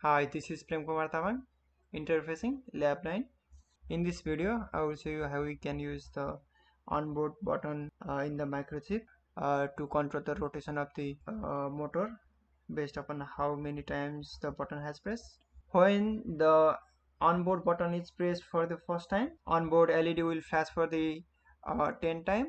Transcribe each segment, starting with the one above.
Hi, this is Prem Tamang, interfacing lab 9. In this video, I will show you how we can use the onboard button in the microchip to control the rotation of the motor based upon how many times the button has pressed. When the onboard button is pressed for the first time, onboard LED will flash for the 10 time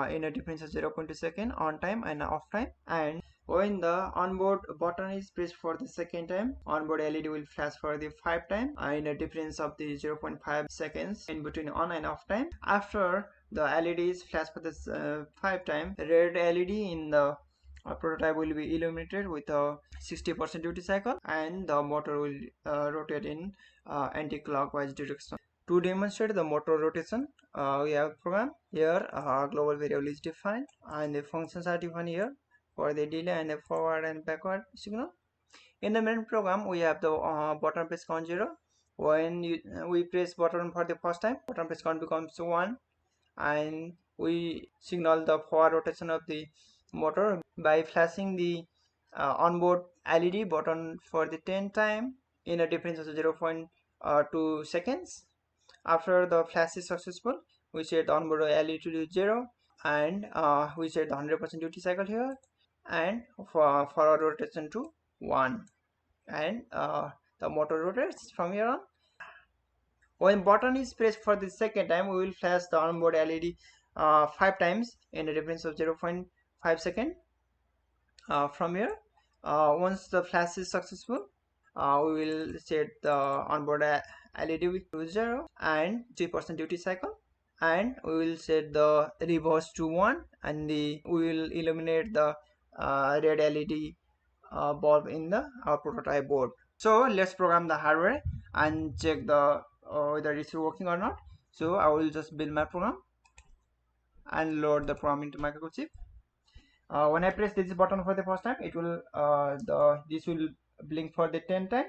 in a difference of 0.2 second on time and off time. And when the onboard button is pressed for the second time, onboard LED will flash for the 5 time in a difference of the 0.5 seconds in between on and off time. After the LED is flashed for the 5 time, red LED in the prototype will be illuminated with a 60% duty cycle, and the motor will rotate in anti-clockwise direction. To demonstrate the motor rotation, we have a program here. Global variable is defined and the functions are defined here for the delay and the forward and backward signal. In the main program, we have the button press count 0. When we press button for the first time, button press count becomes 1, and we signal the forward rotation of the motor by flashing the onboard LED button for the 10 time in a difference of 0.2 seconds. After the flash is successful, we set the onboard LED to 0, and we set the 100% duty cycle here, and for forward rotation to 1, and the motor rotates from here on. When button is pressed for the second time, we will flash the onboard LED 5 times in a difference of 0.5 second from here. Once the flash is successful, we will set the onboard LED to 0 and 3% duty cycle, and we will set the reverse to 1, and we will illuminate the red LED bulb in the prototype board. So let's program the hardware and check the whether it's working or not. So I will just build my program and load the program into microchip. When I press this button for the first time, it will this will blink for the 10 time.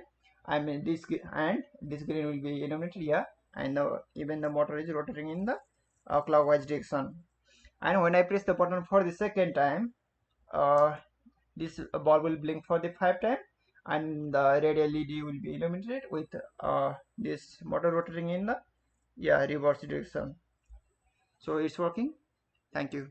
I mean this, and this green will be illuminated here, and even the motor is rotating in the clockwise direction. And when I press the button for the second time, this bulb will blink for the 5 time, and the red LED will be illuminated with this motor rotating in the reverse direction. So it's working. Thank you.